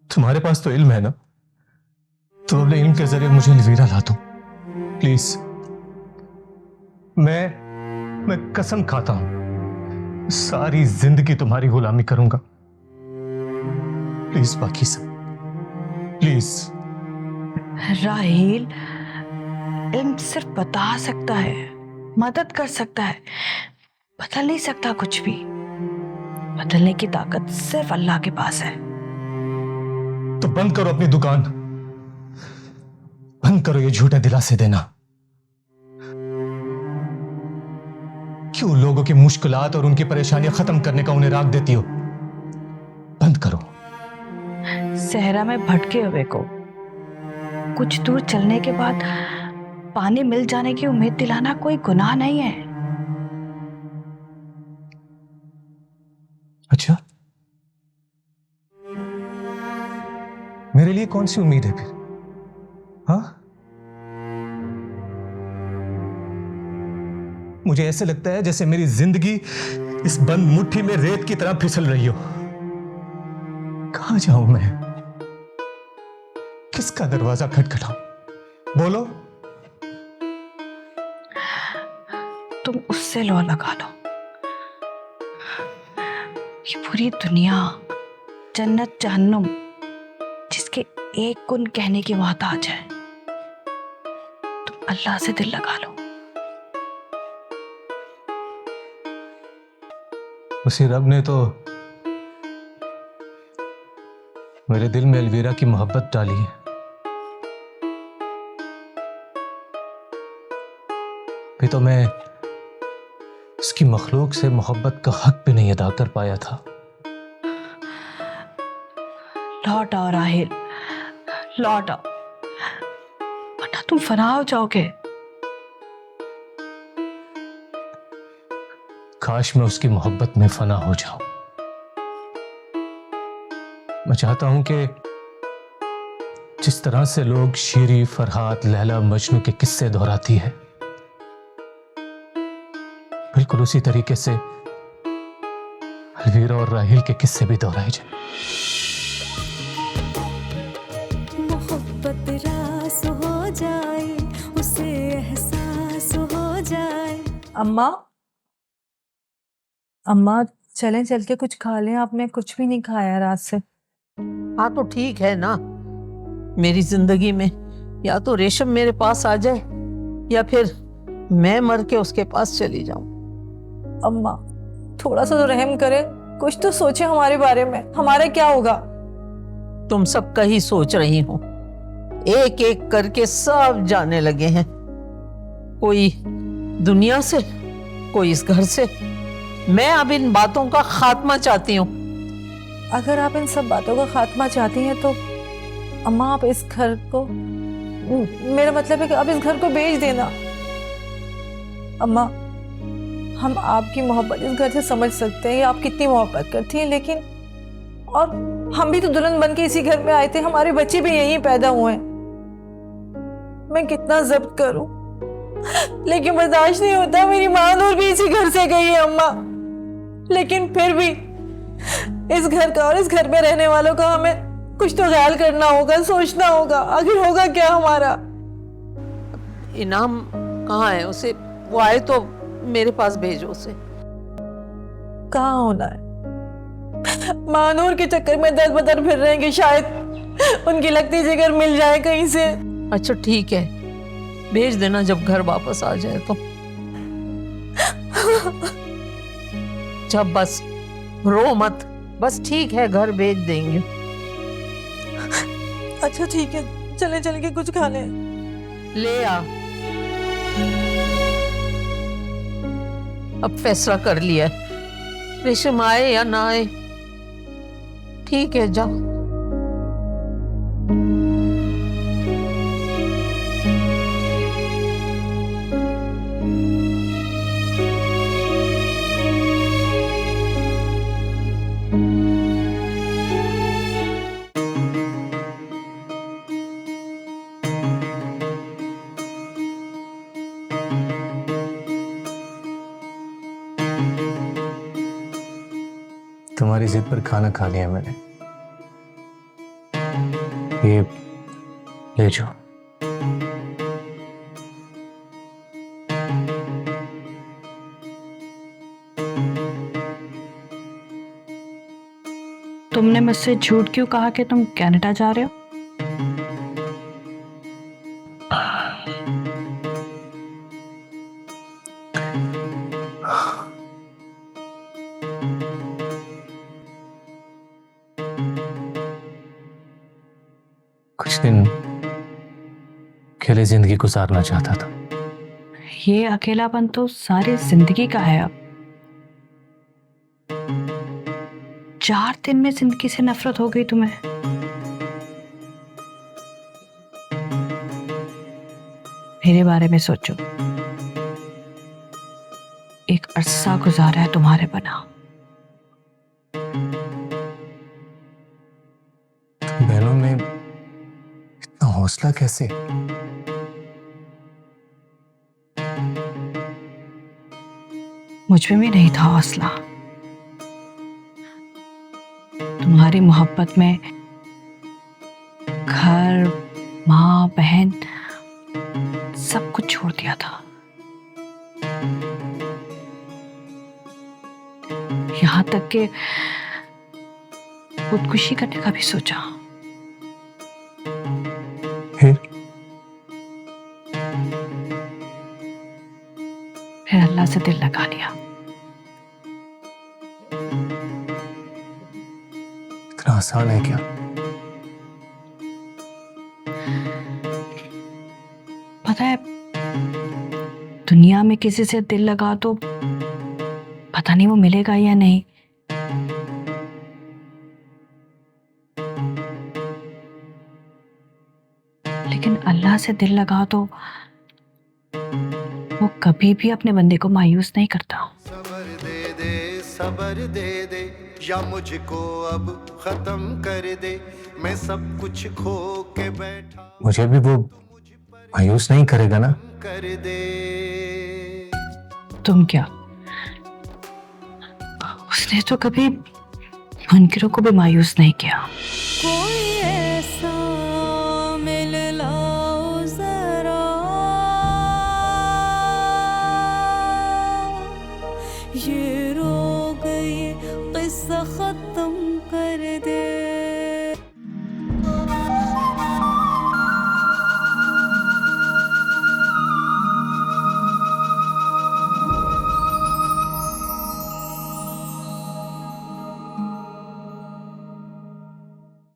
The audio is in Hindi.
तुम्हारे पास तो इल्म है ना, तो अपने इल्म के जरिए मुझे अलवीरा ला दो प्लीज। मैं कसम खाता हूं सारी जिंदगी तुम्हारी गुलामी करूंगा। प्लीज बाकी सब, प्लीज। राहील, इल्म सिर्फ बता सकता है, मदद कर सकता है, बदल नहीं सकता कुछ भी। बदलने की ताकत सिर्फ अल्लाह के पास है। तो बंद करो अपनी दुकान, बंद करो ये झूठे दिलासे देना। क्यों लोगों की मुश्किलात और उनकी परेशानियां खत्म करने का उन्हें राग देती हो? बंद करो। सहरा में भटके हुए को कुछ दूर चलने के बाद पानी मिल जाने की उम्मीद दिलाना कोई गुनाह नहीं है। अच्छा, मेरे लिए कौन सी उम्मीद है फिर? हाँ, मुझे ऐसे लगता है जैसे मेरी जिंदगी इस बंद मुट्ठी में रेत की तरह फिसल रही हो। कहां जाऊं मैं? किसका दरवाजा खटखटाऊं? बोलो। तुम उससे लो लगा लो। ये पूरी दुनिया जन्नत जहन्नुम जिसके एक गुण कहने की मोहताज है। तुम अल्लाह से दिल लगा लो। उसी रब ने तो मेरे दिल में अलवीरा की मोहब्बत डाली है। भी तो मैं उसकी मखलूक से मोहब्बत का हक भी नहीं अदा कर पाया था। लौट आओ राहिल, लौट आओ, वरना तुम फना हो जाओगे। काश मैं उसकी मोहब्बत में फना हो जाऊं। मैं चाहता हूं कि जिस तरह से लोग शीरी, फरहाद, लैला, मजनू के किस्से दोहराती है, बिल्कुल उसी तरीके से अलवीरा और राहिल के किस्से भी दोहराए जाए। मोहब्बत रास हो जाए, उसे एहसास हो जाए। अम्मा, अम्मा चलें, चल के कुछ खा लें। आपने कुछ भी नहीं खाया रात से। हाँ तो ठीक है ना, मेरी जिंदगी में या तो रेशम मेरे पास आ जाए या फिर मैं मर के उसके पास चली जाऊं। अम्मा थोड़ा सा तो रहम करें, कुछ तो सोचे हमारे बारे में, हमारा क्या होगा। तुम सबका ही सोच रही हूँ, एक एक करके सब जाने लगे हैं, कोई दुनिया से, कोई इस घर से। मैं अब इन बातों का खात्मा चाहती हूँ। अगर आप इन सब बातों का खात्मा चाहती हैं तो अम्मा आप इस घर को, मेरा मतलब है कि आप इस घर को बेच देना। अम्मा हम आपकी मोहब्बत इस घर से समझ सकते हैं, आप कितनी मोहब्बत करती हैं, लेकिन और हम भी तो दुल्हन बन के इसी घर में आए थे, हमारे बच्चे भी यहीं पैदा हुए हैं। मैं कितना जब्त करूं, लेकिन बर्दाश्त नहीं होता। मेरी माँ नूर भी इसी घर से गई है अम्मा, लेकिन फिर भी इस घर का और इस घर में रहने वालों का हमें कुछ तो ख्याल करना होगा, सोचना होगा। आखिर होगा क्या हमारा? इनाम कहाँ है? उसे वो आए तो मेरे पास भेजो उसे। कहाँ होना है? मानूर के चक्कर में दर बदर फिर रहे हैं कि शायद उनकी लगती जिगर मिल जाए कहीं से। अच्छा ठीक है, भेज देना जब घर वापस आ जाए तो। जब बस रो मत, बस ठीक है, घर भेज देंगे। अच्छा ठीक है, चले चल के कुछ खा लें। ले आ। अब फैसला कर लिया है, रेशम आए या ना आए, ठीक है जा। तुम्हारी जिद पर खाना खा लिया मैंने। ये ले जाओ। तुमने मुझसे झूठ क्यों कहा कि तुम कनाडा जा रहे हो? कुछ दिन अकेले जिंदगी गुजारना चाहता था। ये अकेलापन तो सारी जिंदगी का है। अब 4 दिन में जिंदगी से नफरत हो गई तुम्हें। मेरे बारे में सोचो, एक अरसा गुजारा है तुम्हारे बना। बहनों में इतना हौसला कैसे? मुझ में भी नहीं था हौसला। तुम्हारी मोहब्बत में घर, माँ, बहन सब कुछ छोड़ दिया था। यहां तक कि खुदकुशी करने का भी सोचा। फिर अल्लाह से दिल लगा लिया। इतना आसान है क्या? पता है, दुनिया में किसी से दिल लगा तो पता नहीं वो मिलेगा या नहीं। लेकिन अल्लाह से दिल लगा तो वो कभी भी अपने बंदे को मायूस नहीं करता। सबर दे दे या मुझको अब खत्म कर दे, मैं सब कुछ खो के बैठा। मुझे भी वो मायूस नहीं करेगा ना? कर दे। तुम क्या, उसने तो कभी मुनकिरों को भी मायूस नहीं किया। कोई